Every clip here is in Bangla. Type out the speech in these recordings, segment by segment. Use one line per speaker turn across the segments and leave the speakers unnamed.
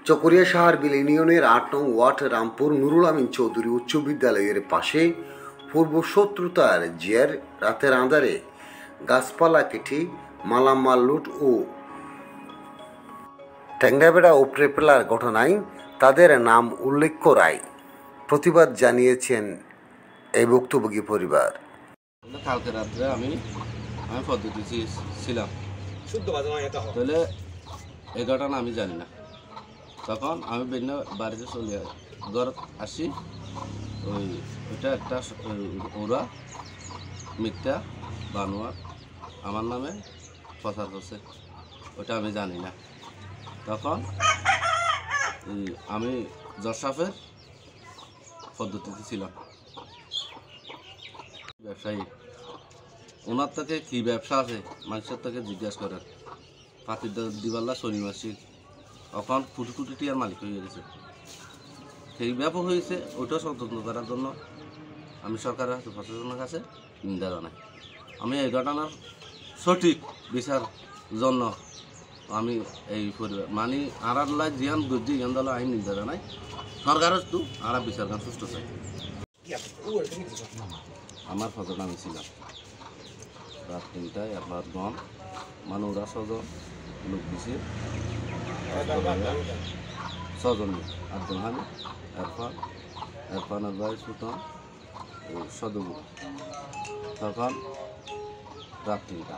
চকরিয়া সাহারবিল ইউনিয়নের ৮ নং ওয়ার্ড রামপুর নুরুল আমিন চৌধুরী উচ্চ বিদ্যালয়ের পাশে পূর্ব শত্রুতার জের রাতের আঁধারে গাছপালা কেটে মালামাল লুট ও ঠ্যাংরাবেড়া উপড়ে ফেলার ঘটনায় তাদের নাম উল্লেখ করায় প্রতিবাদ জানিয়েছেন এই ভুক্তভোগী পরিবার।
কালকে রাত্রে আমি পদ্ধতি ছিলাম, তাহলে এই ঘটনা আমি জানি না। তখন আমি বিভিন্ন বাড়িতে চলে ঘর আসি, ওইটা একটা ওরা মিথ্যা বানোয়ার আমার নামে প্রচার করছে, ওটা আমি জানি না। তখন আমি জশাফের পদ্ধতিতে ছিলাম ব্যবসায়ী, ওনার থেকে কী ব্যবসা আছে মানুষের থেকে জিজ্ঞাসা করেন। পাতির দিবাল্লা শনিমাসিক এখন কোটি কোটি টিয়ার মালিক হয়ে গেছে। সেই ব্যাপক হয়েছে, ওইটা সতর্ক করার জন্য আমি সরকারের হাতে প্রশাসনের কাছে নিন্দা জানাই। আমি এই ঘটনার সঠিক বিচার জন্য আমি এই পরিবার মানে আড়াল্লা জিয়ান গুজি জ্ঞান দল আইন নিন্দা জানাই। সরকারের তো আড়া বিচার গান সুস্থ চাই। আমার ফটোটা আমি ছিলাম রাত ৩টায় আপনার গন মানে ওরা ৬ জন লোক দিছে, ৬ জন আব্দুল হামিদ, এরফানের ভাই সুলতান, সদগুলো। তখন রাত ৩টা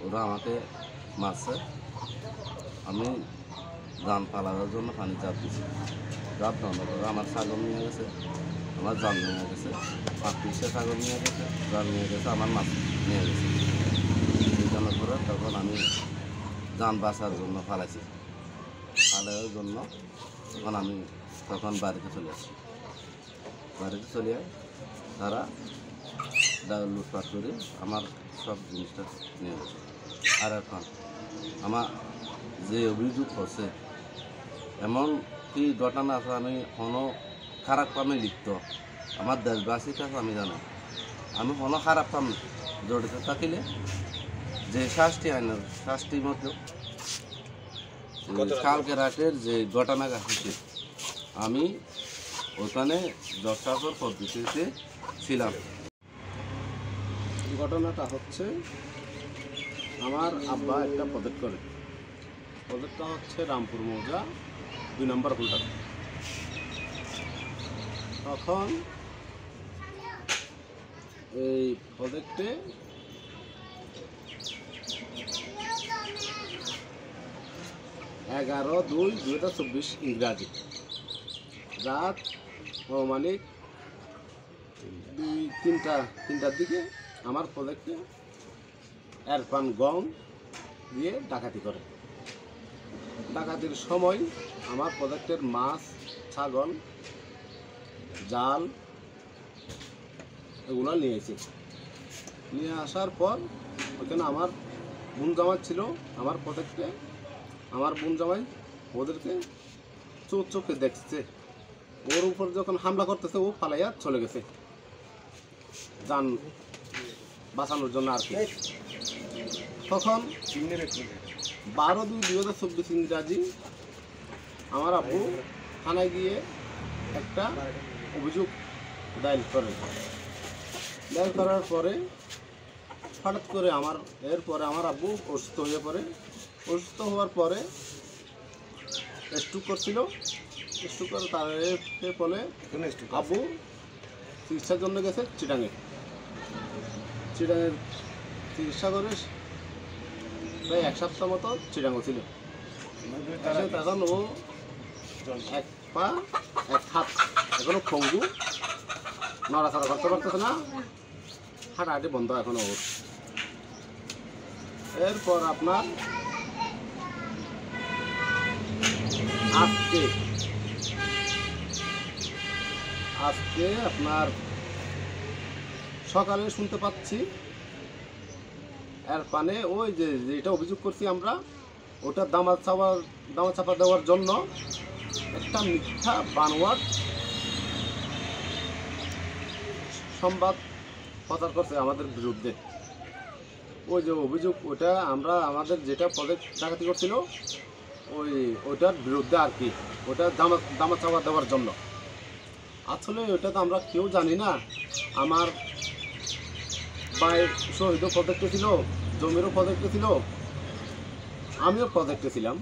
ওরা আমাকে মারছে। আমি ধান পালানোর জন্য পানি চাপ দিছি, চাপ বন্ধ করে আমার ছাগল নিয়ে গেছে, আমার জাল নিয়ে গেছে, ৫ ছাগল নিয়ে গেছে, জাল নিয়ে গেছে, আমার মাছ নিয়ে গেছে। জানার পরে তখন আমি যান বাঁচার জন্য ফালাইছি, ফালাইয়ের জন্য তখন বাড়িতে চলে আসি। বাড়িতে চলে তারা লুটপাট করে আমার সব জিনিসটা নিয়ে গেছে। আর এখন আমার যে অভিযোগ করছে এমন কি ঘটনা আছে আমি কোনো খারাপ কামে লিপ্ত, আমার দেশবাসীর কাছে আমি জানি আমি কোনো খারাপ কাম জড়িত থাকিলে যে শাস্তি আইনের শাস্তির মধ্যে কালকে রাতের যে ঘটনা ঘটেছে আমি ওখানে দশটার পদ্ধতিতে ছিলাম।
ঘটনাটা হচ্ছে আমার আব্বা একটা প্রজেক্ট করে, প্রজেক্টটা হচ্ছে রামপুর মৌজা ২ নম্বর ফুলটা। তখন এই প্রজেক্টে এগারো ২/২/২০২৪ ইংরাজি রাত মানিক ৩টার দিকে আমার প্রজেক্টে এরফান গং দিয়ে ডাকাতি করে। ডাকাতির সময় আমার প্রজেক্টের মাছ, ছাগল, জাল এগুলো নিয়ে আসার পর ওখানে আমার বোন জামাই ছিল আমার প্রজেক্টে। আমার বোন জামাই ওদেরকে চোখে দেখছে, ওর উপর যখন হামলা করতেছে ও পালাইয়া চলে গেছে যান বাঁচানোর জন্য আর কি। তখন ১২/২/২০২৪ ইংরাজি আমার আব্বু থানায় গিয়ে একটা অভিযোগ দায়ের করার পরে হঠাৎ করে এরপরে আমার আব্বু অসুস্থ হয়ে পড়ে। অসুস্থ হওয়ার পরে স্ট্রোক করছিল, স্ট্রোক করে তার ফলে আব্বু চিকিৎসার জন্য গেছে চিটাঙের চিকিৎসা করে প্রায় ১ সপ্তাহ মতো চিটাঙ্গ ছিল। তখন ও ১ পা ১ হাত এখনো পঙ্গু, নড়াচড়া করতে পারতেছে না, হাঁটাহাঁটি বন্ধ এখনো ওর। এরপর আপনার আজকে আপনার সকালে শুনতে পাচ্ছি এর পানে ওই যেটা অভিযোগ করছি আমরা ওটা দামা চাপা দেওয়ার জন্য একটা মিথ্যা বানোয়ার সংবাদ প্রচার করছে আমাদের বিরুদ্ধে। ওই যে অভিযোগ ওটা আমরা আমাদের যেটা প্রজেক্ট ডাকাতি করছিল ওইটার বিরুদ্ধে আর কি, ওটা দামা চাপা দেওয়ার জন্য। আসলে ওটা তো আমরা কেউ জানি না। আমার ভাই শহীদও প্রজেক্টে ছিল, জমিরও প্রজেক্টে ছিল, আমিও প্রজেক্টে ছিলাম,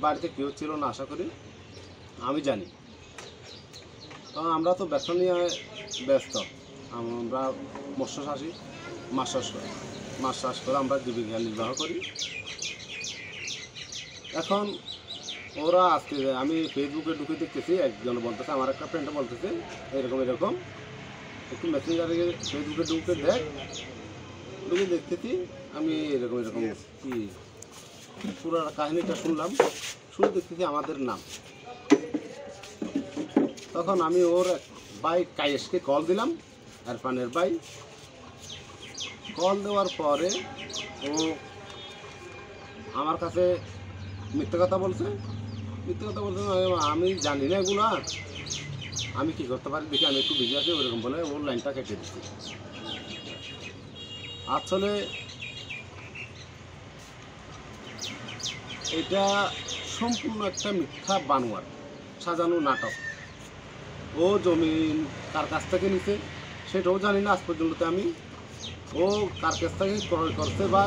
বাড়িতে কেউ ছিল না আশা করি, আমি জানি। কারণ আমরা তো ব্যবসা নিয়ে ব্যস্ত, আমরা মৎস্য চাষি, মাছ চাষ করে আমরা জীবিকা নির্বাহ করি। এখন ওরা আজকে আমি ফেসবুকে ঢুকে দেখতেছি, একজন বলতেছে, আমার একটা ফ্রেন্ডে বলতেছে এরকম এরকম, একটু মেসেঞ্জারে ফেসবুকে ঢুকে ঢুকে দেখতেছি আমি এরকম এরকম কি পুরো কাহিনীটা শুনলাম, শুনে দেখতেছি আমাদের নাম। তখন আমি ওর ভাই কায়েশকে কল দিলাম, ইরফানের ভাই। কল দেওয়ার পরে ও আমার কাছে মিথ্যে কথা বলছে। আমি জানি না এগুলো, আমি কি করতে পারি দেখি, আমি একটু বিজি আছি ওরকম বলে ওর লাইনটা কেটে দিচ্ছি। আসলে এটা সম্পূর্ণ একটা মিথ্যা বানোয়ার সাজানো নাটক। ও জমিন কার কাছ থেকে নিছে সেটাও জানি না আজ পর্যন্ত আমি। ও কার কাছ থেকে ক্রয় করছে বা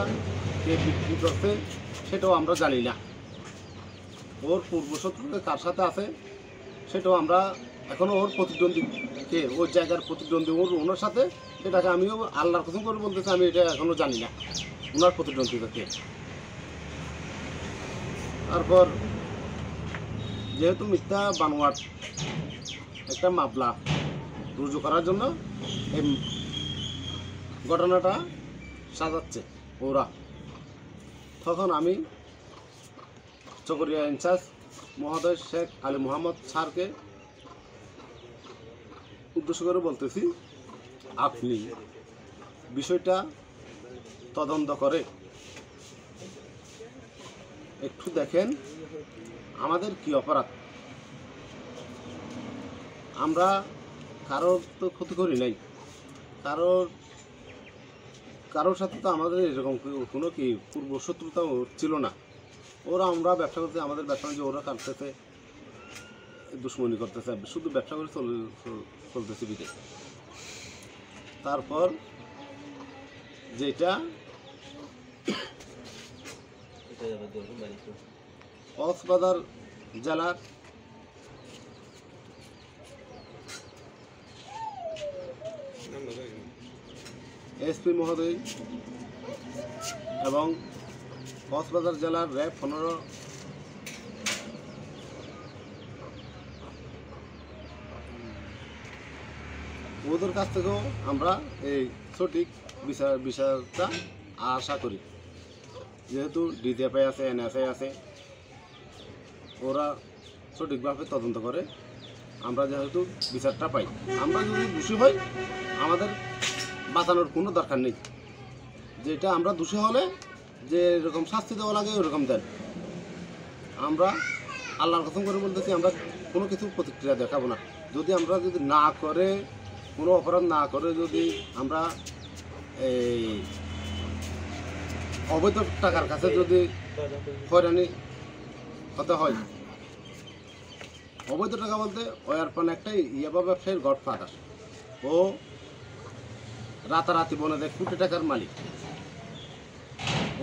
কে বিক্রি করছে সেটাও আমরা জানি না। ওর পূর্বশত্রুতা কার সাথে আছে সেটাও আমরা এখনও, ওর প্রতিদ্বন্দ্বী কে, ওর জায়গার প্রতিদ্বন্দ্বী ওনার সাথে, সেটাকে আমিও আল্লাহর কসম করে বলতেছি আমি এটা এখনও জানি না ওনার প্রতিদ্বন্দ্বিতা কে। তারপর যেহেতু মিথ্যা বানোয়ার একটা মামলা রুজু করার জন্য এই ঘটনাটা সাজাচ্ছে ওরা, তখন আমি চকরিয়া ইনচার্জ মহোদয় শেখ আলী মোহাম্মদ স্যারকে উদ্দেশ্য করে বলতেছি, আপনি বিষয়টা তদন্ত করে একটু দেখেন আমাদের কি অপরাধ। আমরা কারোর তো ক্ষতি করি নাই, কারোর সাথে তো আমাদের এরকম কোনো কি পূর্ব শত্রুতা ছিল না। ওরা আমরা ব্যবসা করতে, আমাদের ব্যবসা যে ওরা কাটতেছে, দুশ্মনী করতেছে, শুধু ব্যবসা করে চলতেছে বিদেশ। তারপর যেটা কক্সবাজার জেলার এসপি মহোদয় এবং কক্সবাজার জেলার র্যাব 15 ওদের কাছ থেকেও আমরা এই সঠিক বিচারটা আশা করি। যেহেতু ডিজিএফআই আছে, এনএসআই আছে, ওরা সঠিকভাবে তদন্ত করে আমরা যেহেতু বিচারটা পাই। আমরা যদি দোষী হই আমাদের বাঁচানোর কোনো দরকার নেই, যেটা আমরা দোষী হলে যে এরকম শাস্তি দেওয়া লাগে ওরকম দেন। আমরা আল্লাহর কসম করে বলতেছি আমরা কোনো কিছু প্রতিক্রিয়া দেখাবো না। যদি আমরা যদি না করে, কোনো অপরাধ না করে যদি আমরা এই অবৈধ টাকার কাছে যদি হয়রানি হতে হয়, অবৈধ টাকা বলতে ওই ইরফান একটাই ইয়াবা ব্যবসায়ীর গডফাদার। ও রাতারাতি বনে দেয় কোটি টাকার মালিক,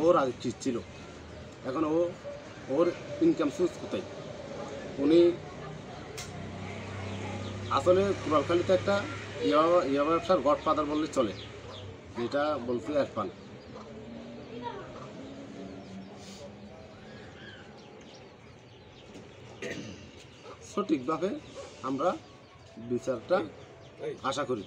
ওর আগে ছিল। এখন ওর ইনকাম সোর্স কোথায়? উনি আসলে কুড়ালখালিতে একটা ইয়াবা ব্যবসার গডফাদার বললে চলে, যেটা বলছে ইরফান। সঠিকভাবে আমরা বিচারটা আশা করি।